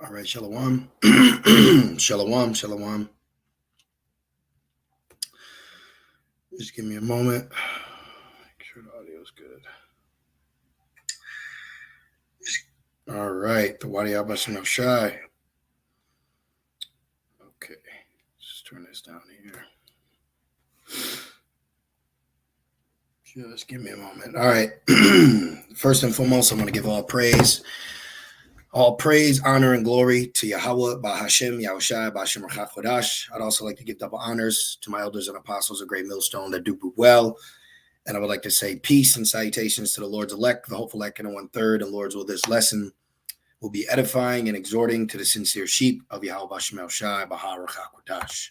All right, shalom. Shalom, shalom. Just give me a moment. Make sure the audio is good. All right, the Wadi Abbasim Shy. Okay, just turn this down here. Just give me a moment. All right. First and foremost, I want to give all praise, honor, and glory to Yahweh, Bahashem, Yahushai, Bahashem Rachach Kodash. I'd also like to give double honors to my elders and apostles of Great Millstone that do well. And I would like to say peace and salutations to the Lord's elect, the hopeful elect, and the 1/3. And Lord's will, this lesson will be edifying and exhorting to the sincere sheep of Yahweh Bashem El Shai, Bahar Kodash.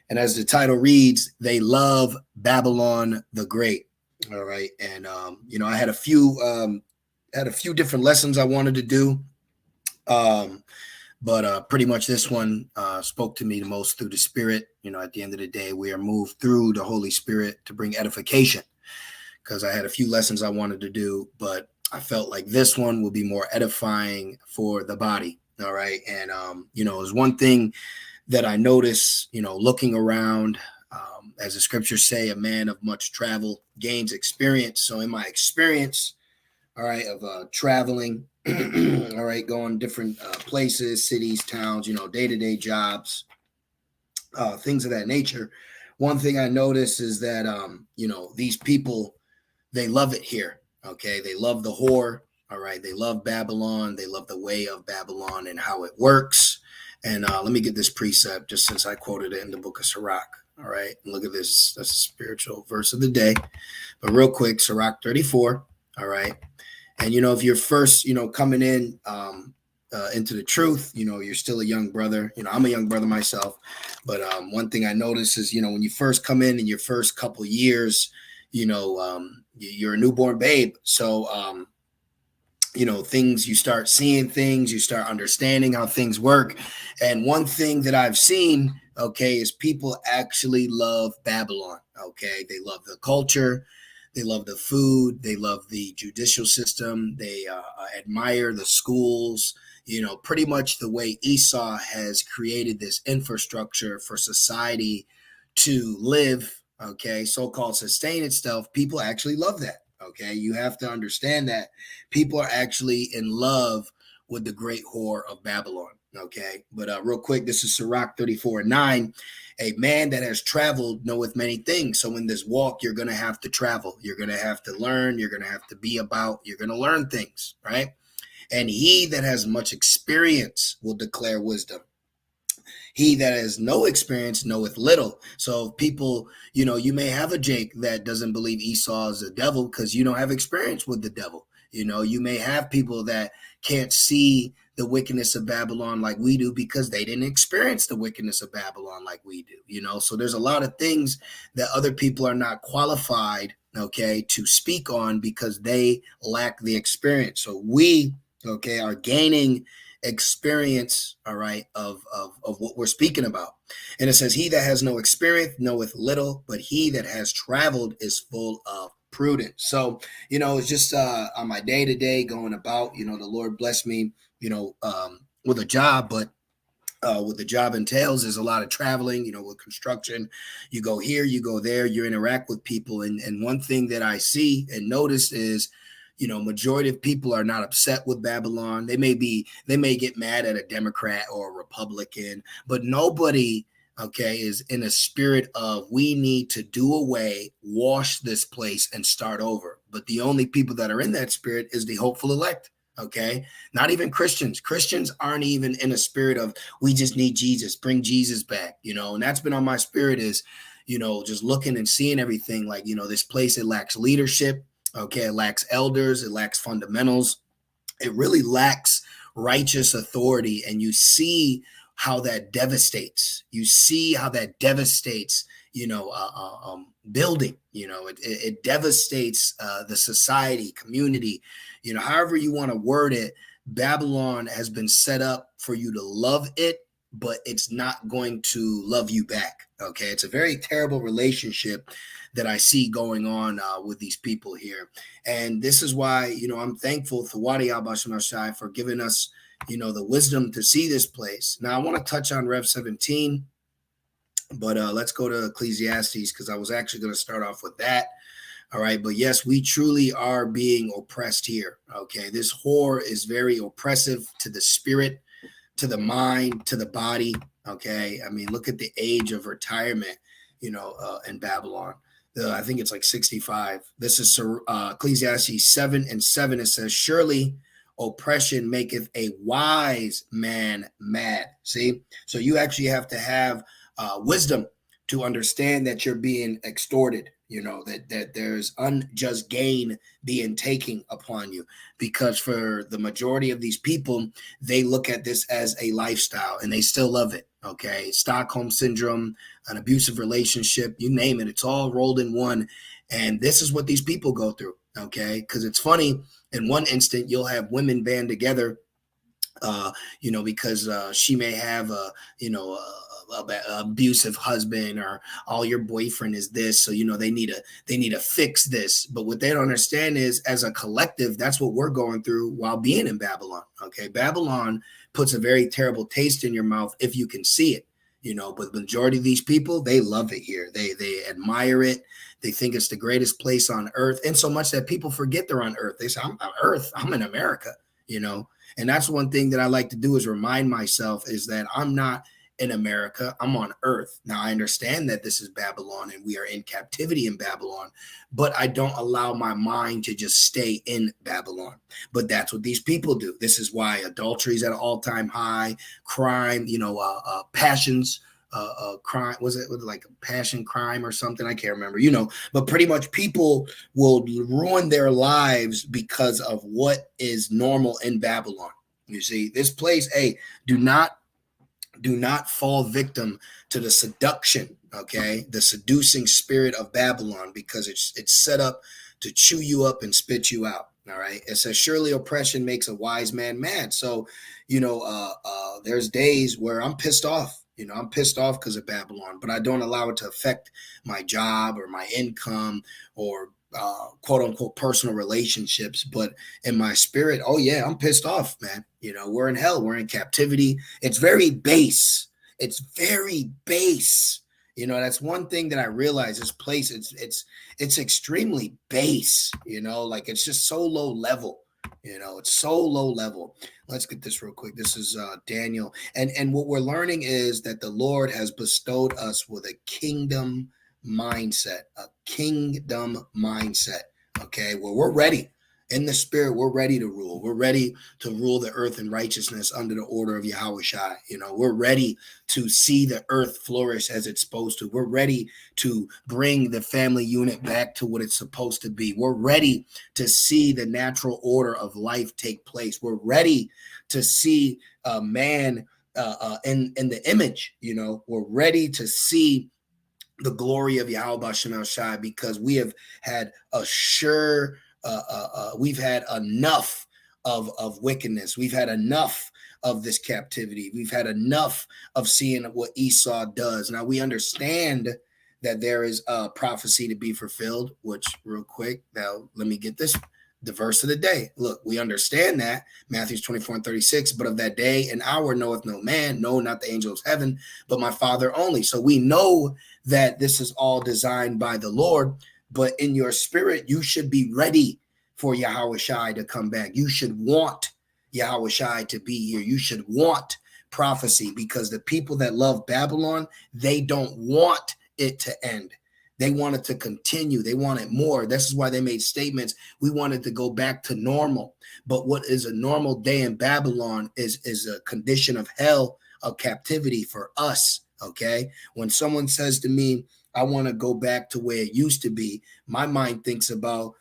And as the title reads, they love Babylon the Great. All right. And, I had a few different lessons I wanted to do. But pretty much this one spoke to me the most through the Spirit. At the end of the day, we are moved through the Holy Spirit to bring edification, because I had a few lessons I wanted to do, but I felt like this one will be more edifying for the body. All right. And, it was one thing that I noticed, looking around, as the scriptures say, a man of much travel gains experience. So in my experience, all right, of traveling, all right, going different places, cities, towns, day-to-day jobs, things of that nature. One thing I noticed is that, these people, they love it here. Okay. They love the whore. All right. They love Babylon. They love the way of Babylon and how it works. And let me get this precept, just since I quoted it in the book of Sirach. All right. And look at this. That's a spiritual verse of the day. But real quick, Sirach 34. All right. And, if you're first, coming in into the truth, you're still a young brother. I'm a young brother myself. But one thing I noticed is, when you first come in your first couple years, you're a newborn babe. So, things, you start seeing things, you start understanding how things work. And one thing that I've seen, okay, is people actually love Babylon. Okay. They love the culture. They love the food. They love the judicial system. They admire the schools, pretty much the way Esau has created this infrastructure for society to live, okay, so-called sustain itself. People actually love that. Okay, you have to understand that people are actually in love with the great whore of Babylon. Okay, but real quick, this is Sirach 34:9. A man that has traveled knoweth many things. So in this walk, you're going to have to travel. You're going to have to learn. You're going to have to be about. You're going to learn things, right? And he that has much experience will declare wisdom. He that has no experience knoweth little. So people, you may have a Jake that doesn't believe Esau is the devil because you don't have experience with the devil. You may have people that can't see the wickedness of Babylon like we do because they didn't experience the wickedness of Babylon like we do. So there's a lot of things that other people are not qualified, okay, to speak on because they lack the experience. So we, okay, are gaining experience, all right, of what we're speaking about. And it says, he that has no experience knoweth little, but he that has traveled is full of prudence. So, it's just on my day-to-day going about, the Lord bless me, with a job, but what the job entails is a lot of traveling, with construction. You go here, you go there, you interact with people. And one thing that I see and notice is, majority of people are not upset with Babylon. They may get mad at a Democrat or a Republican, but nobody, okay, is in a spirit of we need to do away, wash this place and start over. But the only people that are in that spirit is the hopeful elect. Okay. Not even Christians. Christians aren't even in a spirit of we just need Jesus, bring Jesus back, and that's been on my spirit is, just looking and seeing everything like, this place, it lacks leadership. Okay. It lacks elders. It lacks fundamentals. It really lacks righteous authority. And you see how that devastates. Building, it devastates the society, community, however you want to word it. Babylon has been set up for you to love it, but it's not going to love you back. Okay. It's a very terrible relationship that I see going on with these people here. And this is why, I'm thankful to Wadi Al-Bashar for giving us, the wisdom to see this place. Now, I want to touch on Rev 17, but let's go to Ecclesiastes, because I was actually going to start off with that. All right. But yes, we truly are being oppressed here. Okay. This whore is very oppressive to the spirit, to the mind, to the body. Okay. I mean, look at the age of retirement, in Babylon. I think it's like 65. This is Ecclesiastes 7:7. It says, surely oppression maketh a wise man mad. See? So you actually have to have wisdom to understand that you're being extorted, that there's unjust gain being taken upon you. Because for the majority of these people, they look at this as a lifestyle and they still love it. Okay. Stockholm syndrome, an abusive relationship, you name it, it's all rolled in one. And this is what these people go through. Okay. Because it's funny, in one instant, you'll have women band together, because she may have a abusive husband, or all your boyfriend is this, so they need to fix this. But what they don't understand is, as a collective, that's what we're going through while being in Babylon. Okay, Babylon puts a very terrible taste in your mouth if you can see it. But the majority of these people, they love it here. They admire it. They think it's the greatest place on earth, and so much that people forget they're on earth. They say, I'm on earth, I'm in America. And that's one thing that I like to do, is remind myself is that I'm not in America, I'm on earth. Now, I understand that this is Babylon and we are in captivity in Babylon, but I don't allow my mind to just stay in Babylon. But that's what these people do. This is why adultery is at an all-time high, crime, passions, crime, was it like a passion crime or something? I can't remember, but pretty much people will ruin their lives because of what is normal in Babylon. You see, this place, hey, do not fall victim to the seduction, okay? The seducing spirit of Babylon, because it's set up to chew you up and spit you out, all right? It says, surely oppression makes a wise man mad. So, there's days where I'm pissed off. I'm pissed off because of Babylon, but I don't allow it to affect my job or my income or quote unquote personal relationships. But in my spirit, oh yeah, I'm pissed off, man. We're in hell, we're in captivity. It's very base. It's very base. That's one thing that I realize. This place, it's extremely base. Like it's just so low level. It's so low level. Let's get this real quick. This is Daniel, and what we're learning is that the Lord has bestowed us with a kingdom mindset, okay, well, we're ready in the spirit. We're ready to rule. We're ready to rule the earth in righteousness under the order of Yahweh Shai. We're ready to see the earth flourish as it's supposed to. We're ready to bring the family unit back to what it's supposed to be. We're ready to see the natural order of life take place. We're ready to see man in the image. We're ready to see the glory of Yahweh Shem Shai, because we have had we've had enough of wickedness. We've had enough of this captivity. We've had enough of seeing what Esau does. Now we understand that there is a prophecy to be fulfilled, which real quick, now let me get this, the verse of the day. Look, we understand that Matthew 24:36, but of that day and hour knoweth no man, no, not the angel of heaven, but my Father only. So we know that this is all designed by the Lord, but in your spirit, you should be ready for Yahweh Shai to come back. You should want Yahweh Shai to be here. You should want prophecy, because the people that love Babylon, they don't want it to end. They want it to continue. They want it more. This is why they made statements. We wanted to go back to normal. But what is a normal day in Babylon is a condition of hell, of captivity for us. Okay. When someone says to me, I want to go back to where it used to be, my mind thinks about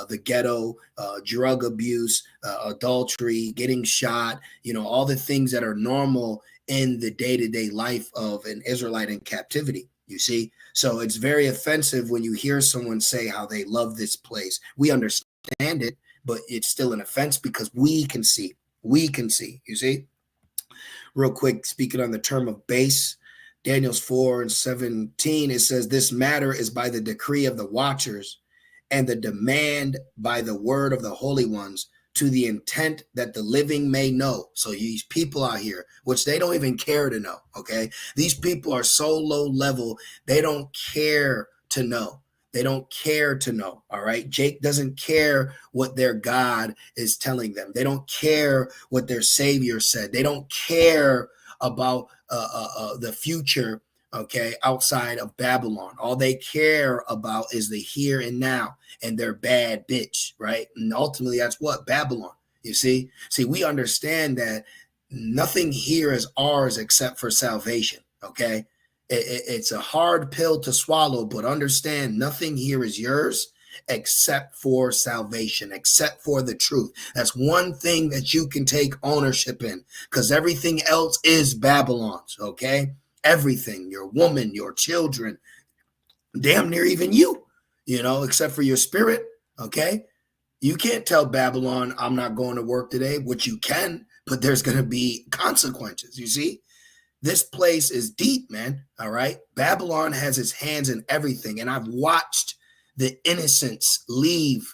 the ghetto, drug abuse, adultery, getting shot, all the things that are normal in the day-to-day life of an Israelite in captivity. You see, so it's very offensive when you hear someone say how they love this place. We understand it, but it's still an offense because we can see, you see. Real quick, speaking on the term of base, Daniel's 4:17, it says, this matter is by the decree of the watchers and the demand by the word of the holy ones to the intent that the living may know. So these people out here, which they don't even care to know, okay? These people are so low level, they don't care to know. They don't care to know, all right? Jake doesn't care what their God is telling them. They don't care what their Savior said. They don't care about the future, okay, outside of Babylon. All they care about is the here and now and their bad bitch, right? And ultimately, that's what? Babylon. You see? See, we understand that nothing here is ours except for salvation, okay? It's a hard pill to swallow, but understand nothing here is yours except for salvation, except for the truth. That's one thing that you can take ownership in, because everything else is Babylon's, okay? Everything, your woman, your children, damn near even you, except for your spirit, okay? You can't tell Babylon, I'm not going to work today, which you can, but there's going to be consequences, you see? This place is deep, man. All right. Babylon has its hands in everything. And I've watched the innocents leave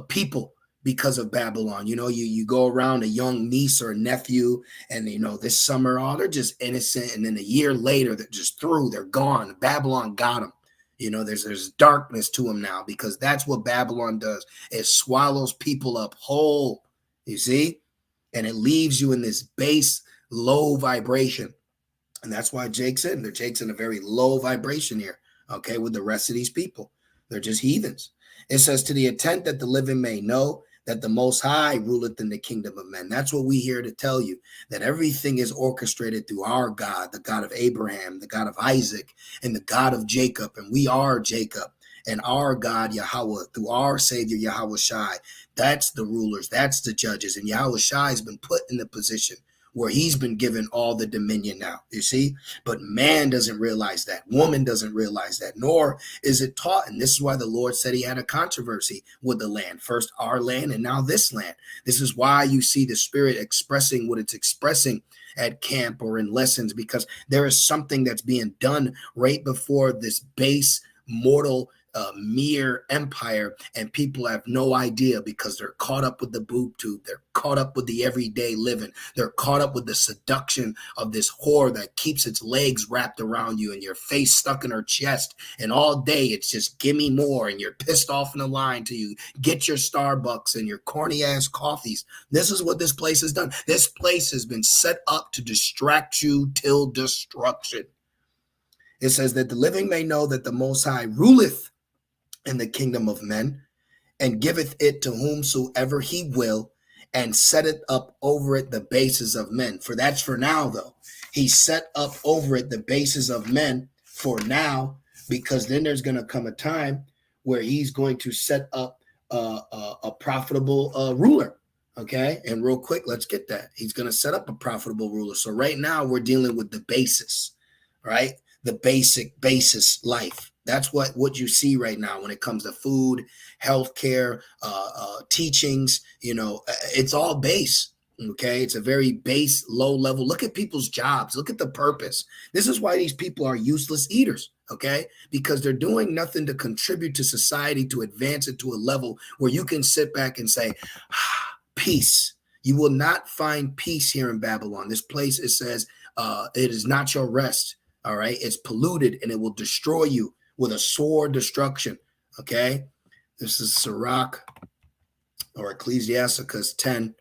people because of Babylon. You go around a young niece or a nephew and, this summer, they're just innocent. And then a year later, they're just through. They're gone. Babylon got them. There's darkness to them now because that's what Babylon does. It swallows people up whole, you see, and it leaves you in this base low vibration. And that's why Jake's in a very low vibration here, okay, with the rest of these people. They're just heathens. It says, to the intent that the living may know that the Most High ruleth in the kingdom of men. That's what we here to tell you, that everything is orchestrated through our God, the God of Abraham, the God of Isaac, and the God of Jacob. And we are Jacob. And our God, Yahweh, through our Savior, Yahweh Shai. That's the rulers. That's the judges. And Yahweh Shai has been put in the position where he's been given all the dominion now, you see? But man doesn't realize that. Woman doesn't realize that, nor is it taught. And this is why the Lord said he had a controversy with the land. First our land and now this land. This is why you see the Spirit expressing what it's expressing at camp or in lessons, because there is something that's being done right before this base mortal mere empire, and people have no idea because they're caught up with the boob tube. They're caught up with the everyday living. They're caught up with the seduction of this whore that keeps its legs wrapped around you and your face stuck in her chest. And all day it's just give me more. And you're pissed off in the line till you get your Starbucks and your corny ass coffees. This is what this place has done. This place has been set up to distract you till destruction. It says that the living may know that the Most High ruleth in the kingdom of men, and giveth it to whomsoever he will, and setteth up over it the bases of men. For that's for now, though. He set up over it the bases of men for now, because then there's going to come a time where he's going to set up a profitable ruler. Okay. And real quick, let's get that. He's going to set up a profitable ruler. So right now we're dealing with the basis, right? The basic basis life. That's what you see right now when it comes to food, healthcare, teachings. It's all base. Okay, it's a very base, low level. Look at people's jobs. Look at the purpose. This is why these people are useless eaters. Okay, because they're doing nothing to contribute to society, to advance it to a level where you can sit back and say, peace. You will not find peace here in Babylon. This place, it says, it is not your rest. All right, it's polluted and it will destroy you with a sore destruction. Okay, this is Sirach or Ecclesiastes 10.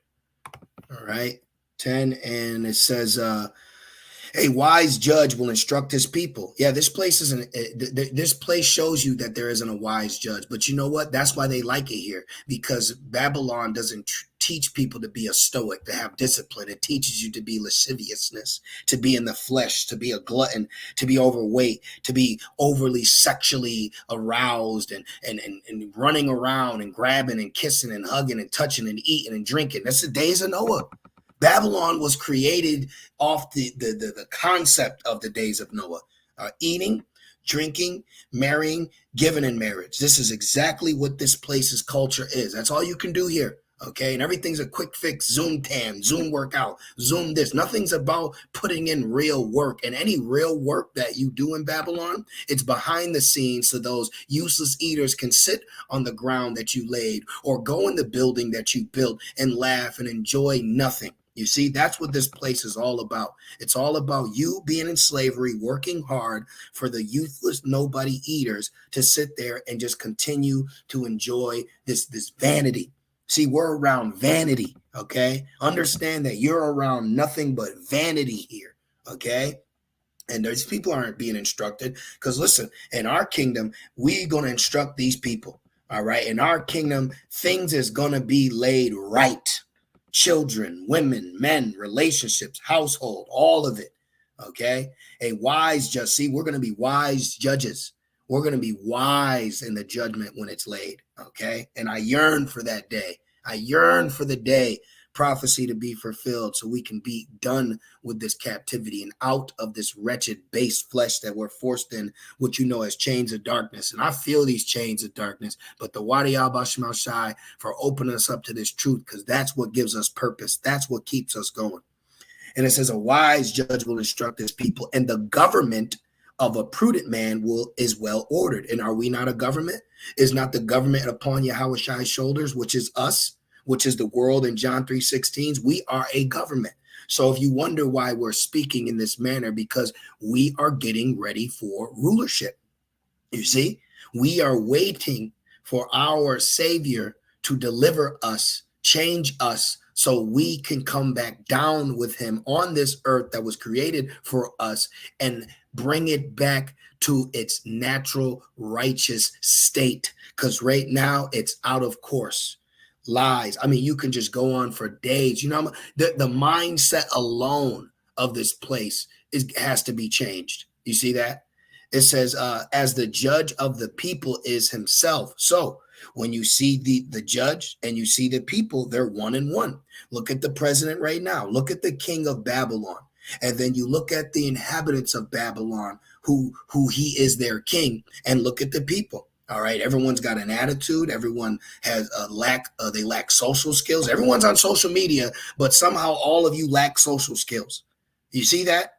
All right, 10, and it says, a wise judge will instruct his people. Yeah, this place this place shows you that there isn't a wise judge. But you know what? That's why they like it here, because Babylon doesn't teach people to be a stoic, to have discipline. It teaches you to be lasciviousness, to be in the flesh, to be a glutton, to be overweight, to be overly sexually aroused and running around and grabbing and kissing and hugging and touching and eating and drinking. That's the days of Noah. Babylon was created off the concept of the days of Noah. Eating, drinking, marrying, giving in marriage. This is exactly what this place's culture is. That's all you can do here. Okay, and everything's a quick fix, Zoom tan, Zoom workout, Zoom this. Nothing's about putting in real work. And any real work that you do in Babylon, it's behind the scenes so those useless eaters can sit on the ground that you laid or go in the building that you built and laugh and enjoy nothing. You see, that's what this place is all about. It's all about you being in slavery, working hard for the useless nobody eaters to sit there and just continue to enjoy this vanity. See, we're around vanity, okay? Understand that you're around nothing but vanity here, okay? And these people aren't being instructed because listen, in our kingdom, we're going to instruct these people, all right? In our kingdom, things is going to be laid right. Children, women, men, relationships, household, all of it, okay? A wise judge. See, we're going to be wise judges. We're going to be wise in the judgment when it's laid, okay? And I yearn for that day. I yearn for the day prophecy to be fulfilled so we can be done with this captivity and out of this wretched base flesh that we're forced in, what you know as chains of darkness. And I feel these chains of darkness, but the Wadi Al Shai for opening us up to this truth, because that's what gives us purpose. That's what keeps us going. And it says a wise judge will instruct his people, and the government of a prudent man is well ordered. And are we not a government? Is not the government upon Yahweh Shai's shoulders, which is us, which is the world in John 3:16? We are a government. So if you wonder why we're speaking in this manner, because we are getting ready for rulership. You see, we are waiting for our Savior to deliver us, change us, so we can come back down with him on this earth that was created for us and bring it back to its natural righteous state. Because right now it's out of course. Lies. I mean, you can just go on for days. You know, the mindset alone of this place has to be changed. You see that? It says, as the judge of the people is himself. So when you see the judge and you see the people, they're one and one. Look at the president right now. Look at the king of Babylon. And then you look at the inhabitants of Babylon, who he is their king, and look at the people. All right. Everyone's got an attitude. Everyone has they lack social skills. Everyone's on social media, but somehow all of you lack social skills. You see that?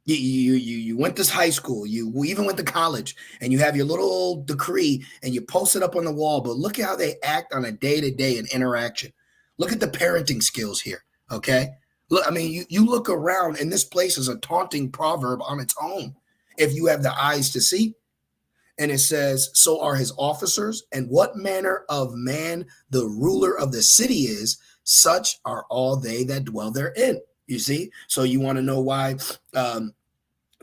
You went to high school, you even went to college, and you have your little decree and you post it up on the wall, but look at how they act on a day-to-day in interaction. Look at the parenting skills here, okay? Look, I mean, you look around, and this place is a taunting proverb on its own if you have the eyes to see. And it says, so are his officers, and what manner of man the ruler of the city is, such are all they that dwell therein. You see? So you want to know why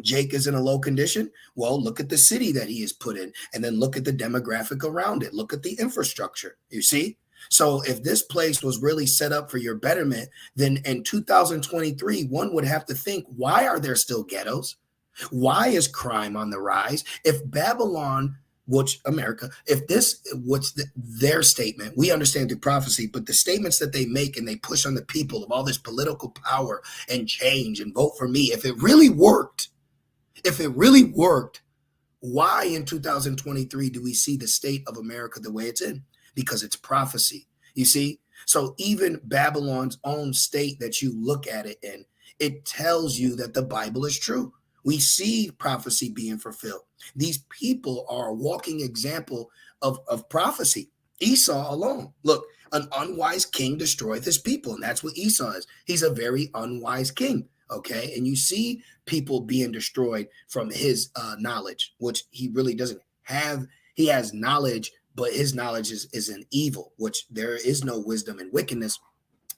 Jake is in a low condition? Well, look at the city that he is put in, and then look at the demographic around it. Look at the infrastructure. You see? So if this place was really set up for your betterment, then in 2023, one would have to think, why are there still ghettos? Why is crime on the rise? If Babylon, which America, if this, their statement, we understand through prophecy, but the statements that they make and they push on the people of all this political power and change and vote for me, if it really worked, why in 2023 do we see the state of America the way it's in? Because it's prophecy, you see? So even Babylon's own state that you look at it in, it tells you that the Bible is true. We see prophecy being fulfilled. These people are a walking example of prophecy. Esau alone. Look, an unwise king destroyed his people, and that's what Esau is. He's a very unwise king, okay? And you see people being destroyed from his knowledge, which he really doesn't have. He has knowledge, but his knowledge is an evil, which there is no wisdom in wickedness,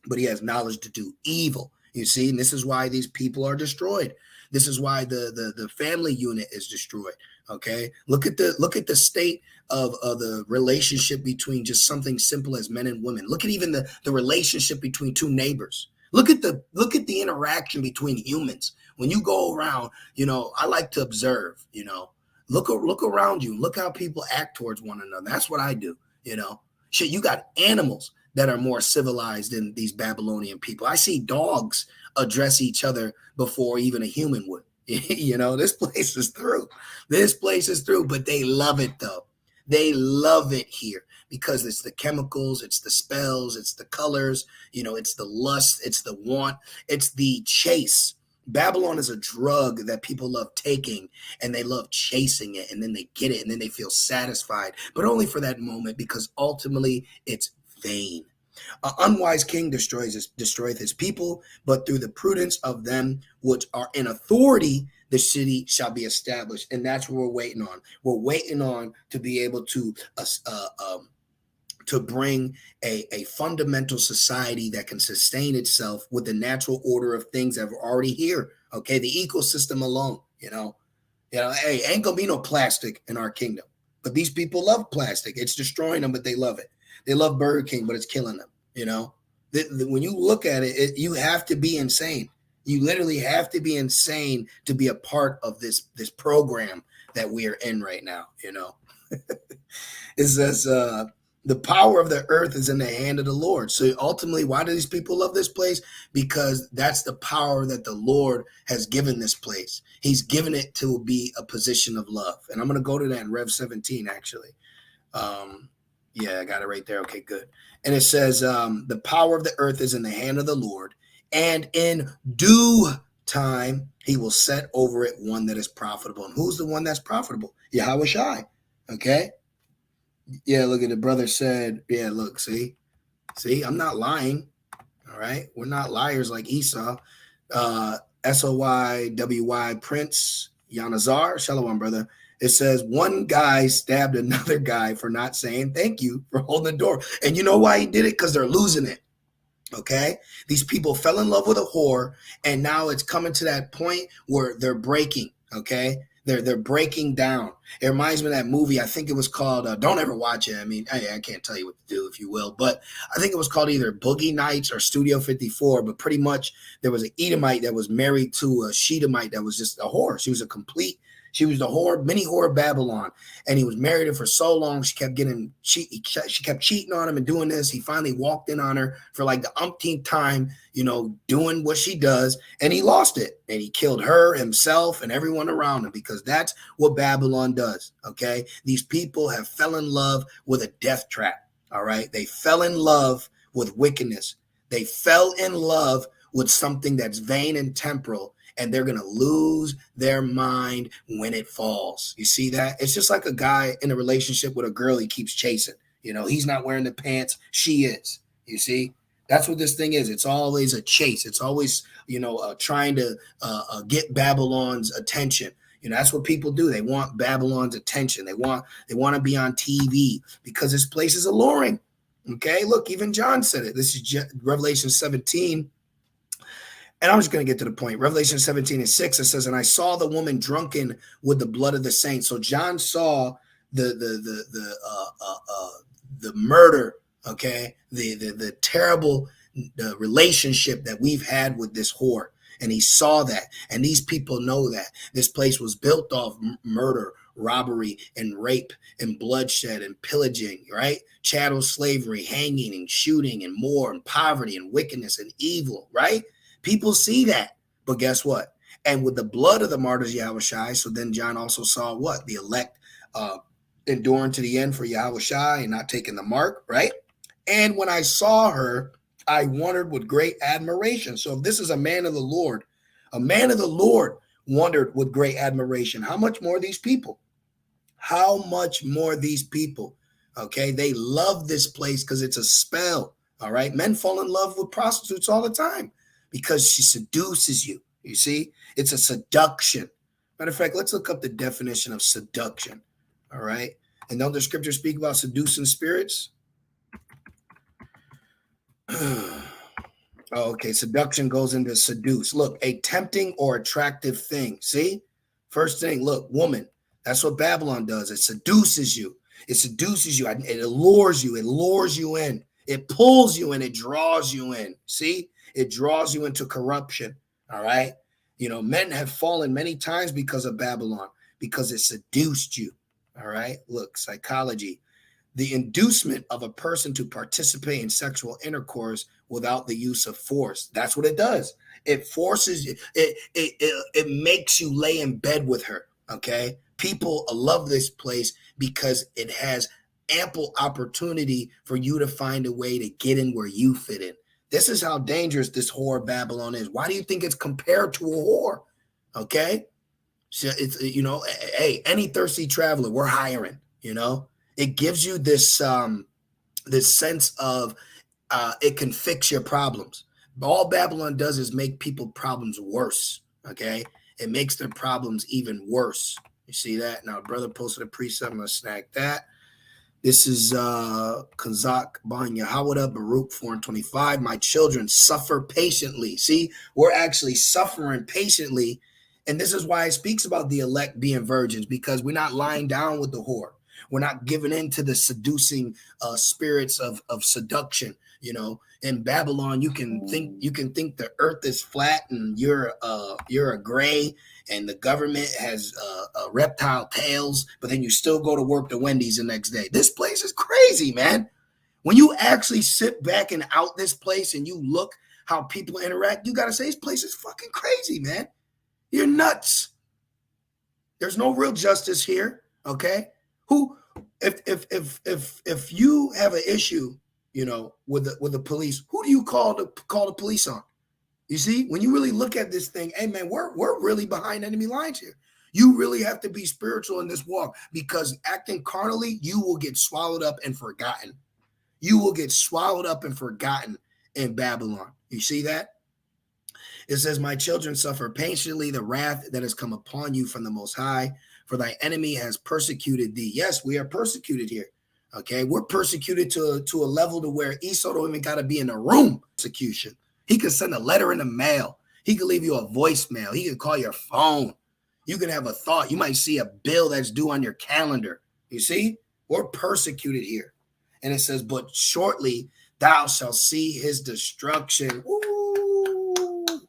but he has knowledge to do evil. You see, and this is why these people are destroyed. This is why the family unit is destroyed. Okay, look at the state of the relationship between just something simple as men and women. Look at even the relationship between two neighbors. Look at the interaction between humans. When you go around, you know, I like to observe. You know, look around you. Look how people act towards one another. That's what I do. You know, shit. You got animals that are more civilized than these Babylonian people. I see dogs address each other before even a human would. You know, this place is through. This place is through, but they love it though. They love it here because it's the chemicals, it's the spells, it's the colors, it's the lust, it's the want, it's the chase. Babylon is a drug that people love taking, and they love chasing it, and then they get it, and then they feel satisfied, but only for that moment, because ultimately it's vain. An unwise king destroyeth his people, but through the prudence of them which are in authority, the city shall be established. And that's what we're waiting on. We're waiting on to be able to bring a fundamental society that can sustain itself with the natural order of things that are already here. Okay, the ecosystem alone. Hey, ain't gonna be no plastic in our kingdom. But these people love plastic. It's destroying them, but they love it. They love Burger King, but it's killing them. When you look at it, you have to be insane. You literally have to be insane to be a part of this program that we are in right now. It says the power of the earth is in the hand of the Lord. So ultimately, why do these people love this place? Because that's the power that the Lord has given this place. He's given it to be a position of love. And I'm going to go to that in Rev 17, actually. Yeah, I got it right there. Okay, good. And it says, the power of the earth is in the hand of the Lord, and in due time he will set over it one that is profitable. And who's the one that's profitable? Yahweh Shai. Okay. Yeah, look at the brother said, yeah, look, see, I'm not lying. All right. We're not liars like Esau. SOYWY Prince Yanazar. Shalom, brother. It says one guy stabbed another guy for not saying thank you for holding the door. And you know why he did it? Because they're losing it. Okay. These people fell in love with a whore, and now it's coming to that point where they're breaking. Okay. They're breaking down. It reminds me of that movie. I think it was called, don't ever watch it. I mean, I can't tell you what to do, if you will, but I think it was called either Boogie Nights or Studio 54, but pretty much there was an Edomite that was married to a Shedemite that was just a whore. She was the whore, mini whore of Babylon. And he was married to her for so long. She kept cheating on him and doing this. He finally walked in on her for like the umpteenth time, doing what she does. And he lost it. And he killed her, himself, and everyone around him, because that's what Babylon does. Okay. These people have fell in love with a death trap. All right. They fell in love with wickedness. They fell in love with something that's vain and temporal. And they're going to lose their mind when it falls. You see that? It's just like a guy in a relationship with a girl he keeps chasing. He's not wearing the pants. She is. You see? That's what this thing is. It's always a chase. It's always, trying to get Babylon's attention. That's what people do. They want Babylon's attention. They want to be on TV because this place is alluring. Okay? Look, even John said it. This is Revelation 17. And I'm just going to get to the point. Revelation 17:6, it says, and I saw the woman drunken with the blood of the saints. So John saw the murder, okay, the terrible relationship that we've had with this whore. And he saw that. And these people know that. This place was built off murder, robbery, and rape, and bloodshed, and pillaging, right? Chattel slavery, hanging, and shooting, and more, and poverty, and wickedness, and evil, right? People see that, but guess what? And with the blood of the martyrs, Yahweh Shai, so then John also saw what? The elect enduring to the end for Yahweh Shai and not taking the mark, right? And when I saw her, I wondered with great admiration. So if this is a man of the Lord wondered with great admiration. How much more these people? How much more these people? Okay, they love this place because it's a spell, all right? Men fall in love with prostitutes all the time, because she seduces you. You see, it's a seduction. Matter of fact, let's look up the definition of seduction. All right. And don't the scriptures speak about seducing spirits? Okay. Seduction goes into seduce. Look, a tempting or attractive thing. See, first thing, look, woman. That's what Babylon does. It seduces you. It seduces you. It allures you. It lures you in. It pulls you in. It draws you in. See? It draws you into corruption. All right. Men have fallen many times because of Babylon, because it seduced you. All right. Look, psychology, the inducement of a person to participate in sexual intercourse without the use of force. That's what it does. It forces you. It makes you lay in bed with her. Okay. People love this place because it has ample opportunity for you to find a way to get in where you fit in. This is how dangerous this whore Babylon is. Why do you think it's compared to a whore? Okay. So it's, hey, any thirsty traveler, we're hiring, it gives you this, this sense of, it can fix your problems. All Babylon does is make people's problems worse. Okay. It makes their problems even worse. You see that? Now, brother posted a precept. I'm going to snag that. This is Kazak Banya Hawada Baruch 425. My children suffer patiently. See, we're actually suffering patiently. And this is why it speaks about the elect being virgins, because we're not lying down with the whore. We're not giving in to the seducing spirits of seduction. In Babylon, you can think the earth is flat and you're a gray, and the government has reptile tails, but then you still go to work to Wendy's the next day. This place is crazy, man. When you actually sit back and out this place and you look how people interact, you got to say this place is fucking crazy, man. You're nuts. There's no real justice here, okay? If you have an issue, with the police, who do you call the police on? You see, when you really look at this thing, hey man, we're really behind enemy lines here. You really have to be spiritual in this walk, because acting carnally, you will get swallowed up and forgotten. You will get swallowed up and forgotten in Babylon. You see that? It says, my children suffer patiently the wrath that has come upon you from the Most High, for thy enemy has persecuted thee. Yes, we are persecuted here. Okay, we're persecuted to a level to where Esau don't even got to be in a room. Persecution. He could send a letter in the mail. He could leave you a voicemail. He could call your phone. You can have a thought. You might see a bill that's due on your calendar. You see, we're persecuted here. And it says, but shortly thou shalt see his destruction. Ooh.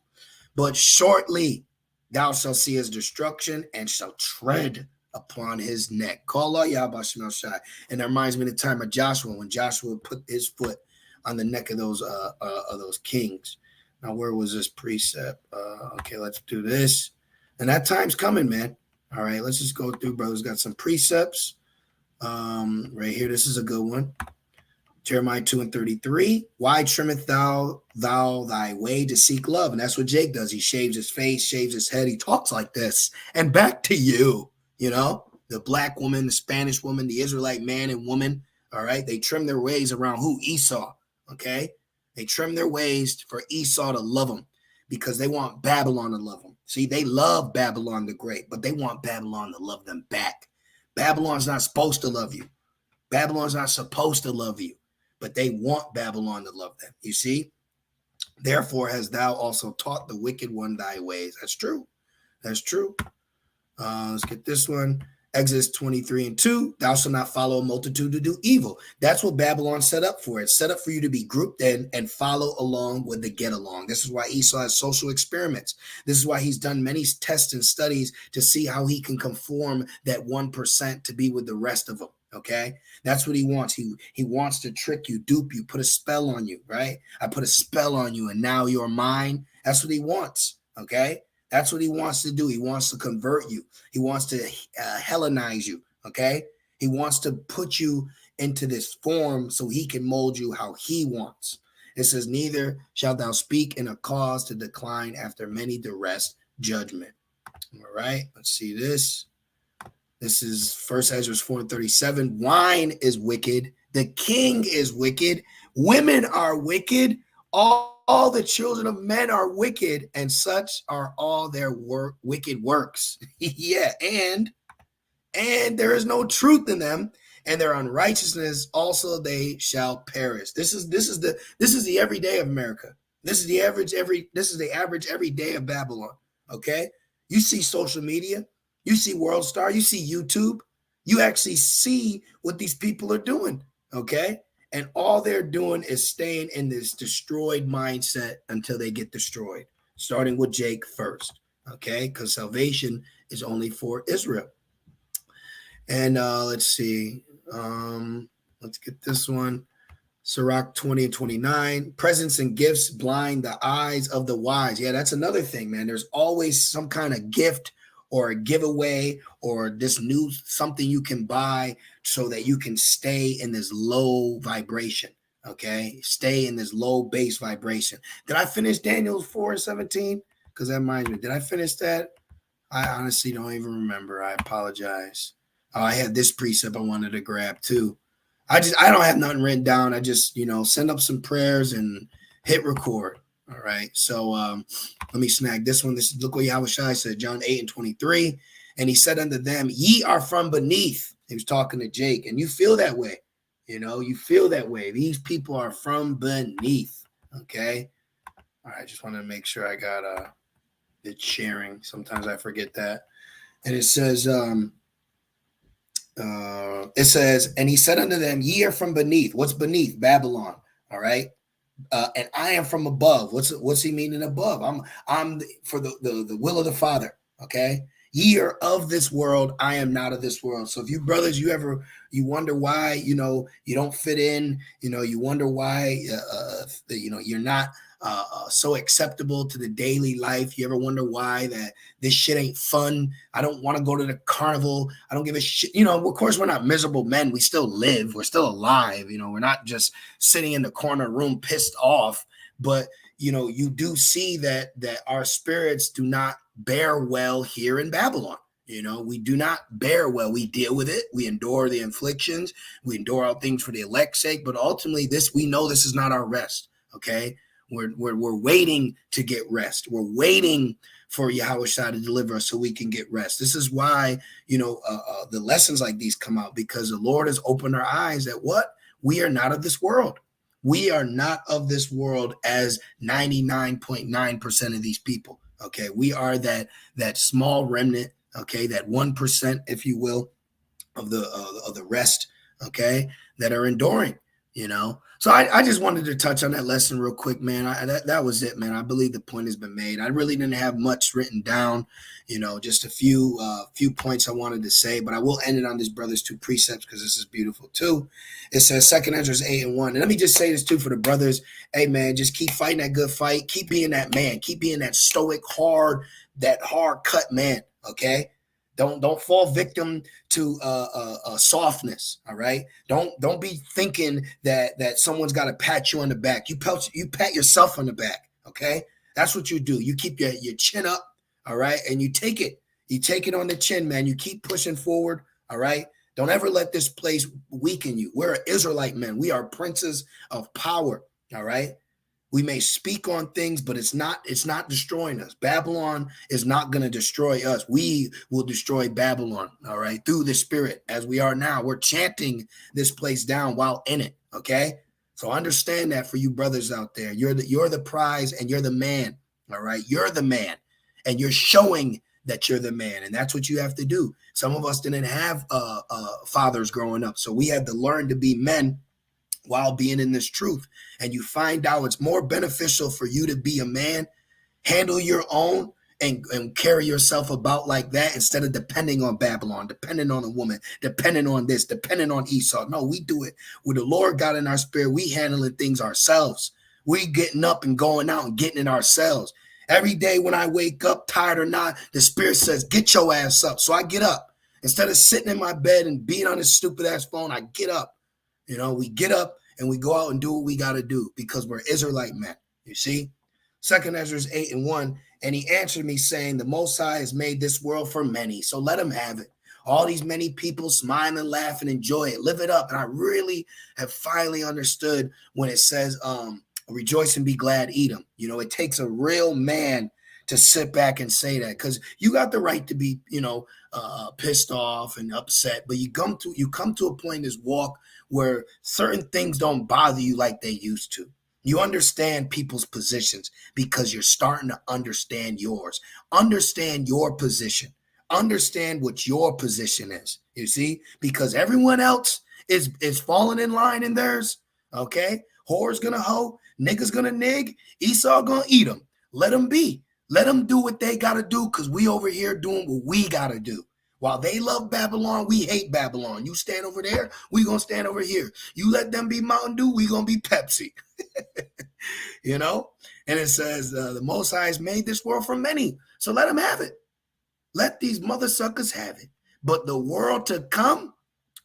But shortly thou shalt see his destruction and shall tread upon his neck. Call Allah Yahweh Shemel Shai. And that reminds me of the time of Joshua, when Joshua put his foot on the neck of those kings. Now, where was this precept? Okay, let's do this. And that time's coming, man. All right, let's just go through, brothers. Got some precepts right here. This is a good one. Jeremiah 2:33. Why trimmeth thou thy way to seek love? And that's what Jake does. He shaves his face, shaves his head. He talks like this. And back to you. The black woman, the Spanish woman, the Israelite man and woman, all right? They trim their ways around who? Esau, okay? They trim their ways for Esau to love them, because they want Babylon to love them. See, they love Babylon the Great, but they want Babylon to love them back. Babylon's not supposed to love you. Babylon's not supposed to love you, but they want Babylon to love them. You see? Therefore, hast thou also taught the wicked one thy ways. That's true. That's true. Let's get this one. Exodus 23:2. Thou shalt not follow a multitude to do evil. That's what Babylon set up for. It's set up for you to be grouped in and follow along with the get along. This is why Esau has social experiments. This is why he's done many tests and studies to see how he can conform that 1% to be with the rest of them. Okay, that's what he wants. He wants to trick you, dupe you, put a spell on you, right? I put a spell on you and now you're mine. That's what he wants. Okay. That's what he wants to do. He wants to convert you. He wants to Hellenize you, okay? He wants to put you into this form so he can mold you how he wants. It says, neither shalt thou speak in a cause to decline after many duress judgment. All right, let's see this. This is 1 Ezra 4:37. Wine is wicked. The king is wicked. Women are wicked. All the children of men are wicked, and such are all their wicked works. Yeah, and there is no truth in them, and their unrighteousness also they shall perish. This is the everyday of America. This is the average every day of Babylon. Okay, you see social media, you see World Star, you see YouTube, you actually see what these people are doing. Okay. And all they're doing is staying in this destroyed mindset until they get destroyed, starting with Jake first, okay? Because salvation is only for Israel. And let's see. Let's get this one. Sirach 20:29. Presents and gifts blind the eyes of the wise. Yeah, that's another thing, man. There's always some kind of gift or a giveaway or this new something you can buy so that you can stay in this low vibration. Okay, stay in this low base vibration. Did I finish Daniel 4:17? Because that reminds me. Did I finish that? I honestly don't even remember. I apologize. Oh, I had this precept I wanted to grab too. I don't have nothing written down. I just, send up some prayers and hit record. All right. So let me snag this one. This is, look what Yahushua said, John 8:23. And he said unto them, ye are from beneath. He was talking to Jake, and you feel that way. You feel that way. These people are from beneath. Okay. All right. Just wanted to make sure I got it sharing. Sometimes I forget that. And it says, and he said unto them, ye are from beneath. What's beneath? Babylon. All right. And I am from above. What's he meaning above? I'm for the will of the Father. Okay. Ye are of this world. I am not of this world. So if you brothers, you wonder why, you don't fit in, you wonder why, you're not so acceptable to the daily life. You ever wonder why that this shit ain't fun? I don't want to go to the carnival. I don't give a shit. Of course, we're not miserable men. We still live. We're still alive. We're not just sitting in the corner room pissed off. But, you do see that our spirits do not bear well here in Babylon. We do not bear well. We deal with it. We endure the afflictions. We endure all things for the elect's sake. But ultimately, we know this is not our rest. Okay. We're waiting to get rest. We're waiting for Yahushua to deliver us so we can get rest. This is why, the lessons like these come out, because the Lord has opened our eyes that what? We are not of this world. We are not of this world as 99.9% of these people. Okay. We are that small remnant. Okay. That 1%, if you will, of the rest. Okay. That are enduring, So I just wanted to touch on that lesson real quick, man. That was it, man. I believe the point has been made. I really didn't have much written down, just a few points I wanted to say, but I will end it on this brother's 2 precepts because this is beautiful too. It says 2 Ezra 8:1. And let me just say this too for the brothers. Hey, man, just keep fighting that good fight. Keep being that man. Keep being that stoic, hard cut man. Okay. Don't fall victim to softness. All right. Don't be thinking that someone's got to pat you on the back. You pat yourself on the back. Okay. That's what you do. You keep your chin up. All right. And you take it. You take it on the chin, man. You keep pushing forward. All right. Don't ever let this place weaken you. We're Israelite men. We are princes of power. All right. We may speak on things, but it's not destroying us. Babylon is not going to destroy us. We will destroy Babylon, all right, through the Spirit as we are now. We're chanting this place down while in it, okay? So understand that for you brothers out there. You're the prize and you're the man, all right? You're the man, and you're showing that you're the man, and that's what you have to do. Some of us didn't have fathers growing up, so we had to learn to be men while being in this truth. And you find out it's more beneficial for you to be a man, handle your own, and carry yourself about like that instead of depending on Babylon, depending on a woman, depending on this, depending on Esau. No, we do it with the Lord God in our spirit. We handling things ourselves. We getting up and going out and getting it ourselves. Every day when I wake up, tired or not, the Spirit says, get your ass up. So I get up. Instead of sitting in my bed and being on this stupid ass phone, I get up. We get up and we go out and do what we got to do because we're Israelite men. You see? 2 Ezra 8:1. And he answered me saying, the Most High has made this world for many. So let him have it. All these many people smile and laugh and enjoy it. Live it up. And I really have finally understood when it says, rejoice and be glad, Edom. It takes a real man to sit back and say that, because you got the right to be, pissed off and upset, but you come to a point in this walk where certain things don't bother you like they used to. You understand people's positions because you're starting to understand yours. Understand your position. Understand what your position is. You see, because everyone else is falling in line in theirs. Okay, whore's gonna hoe, nigga's gonna nig, Esau gonna eat them. Let them be. Let them do what they got to do because we over here doing what we got to do. While they love Babylon, we hate Babylon. You stand over there, we going to stand over here. You let them be Mountain Dew, we going to be Pepsi. And it says, the Most High has made this world for many. So let them have it. Let these mother suckers have it. But the world to come,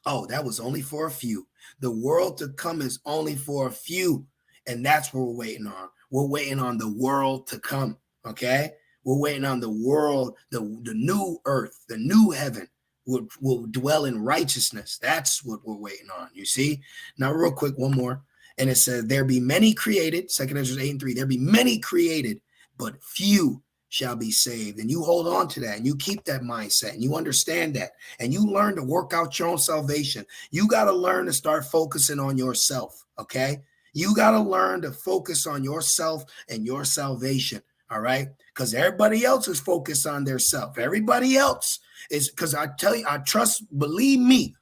oh, that was only for a few. The world to come is only for a few. And that's what we're waiting on. We're waiting on the world to come. Okay. We're waiting on the world, the new earth, the new heaven will dwell in righteousness. That's what we're waiting on. You see? Now, real quick, one more. And it says, there be many created, 2 Ezra 8:3, there be many created, but few shall be saved. And you hold on to that and you keep that mindset and you understand that and you learn to work out your own salvation. You got to learn to start focusing on yourself. Okay. You got to learn to focus on yourself and your salvation. All right. Because everybody else is focused on their self. Everybody else is, because I tell you, I trust, believe me,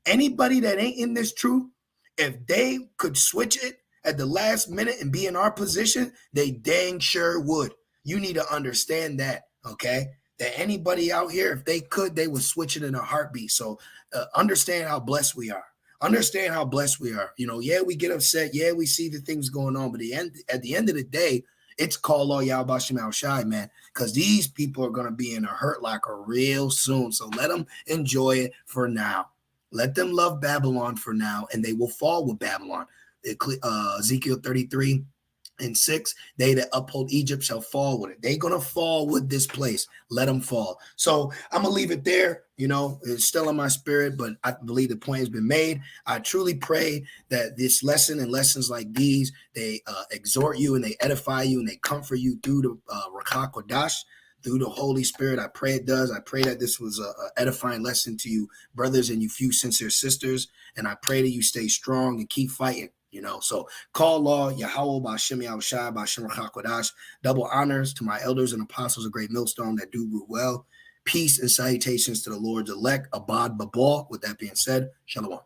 anybody that ain't in this truth, if they could switch it at the last minute and be in our position, they dang sure would. You need to understand that, okay? That anybody out here, if they could, they would switch it in a heartbeat. So understand how blessed we are. Understand how blessed we are. You know, yeah, we get upset. Yeah, we see the things going on. But at the end of the day, it's call all y'all Bashim Al Shai, man, because these people are going to be in a hurt locker real soon. So let them enjoy it for now. Let them love Babylon for now, and they will fall with Babylon. Ezekiel 33:6, they that uphold Egypt shall fall with it. They're going to fall with this place. Let them fall. So I'm going to leave it there. You know, it's still in my spirit, but I believe the point has been made. I truly pray that this lesson and lessons like these, they exhort you and they edify you and they comfort you through the Rakah Kodash, through the Holy Spirit. I pray it does. I pray that this was a edifying lesson to you brothers and you few sincere sisters. And I pray that you stay strong and keep fighting. You know, so call law, Yahweh, Ba'Shem Yahushai, Ba'Shem Rakah Kodash. Double honors to my elders and apostles of Great Millstone that do root well. Peace and salutations to the Lord's elect, Abad Babal. With that being said, Shalom.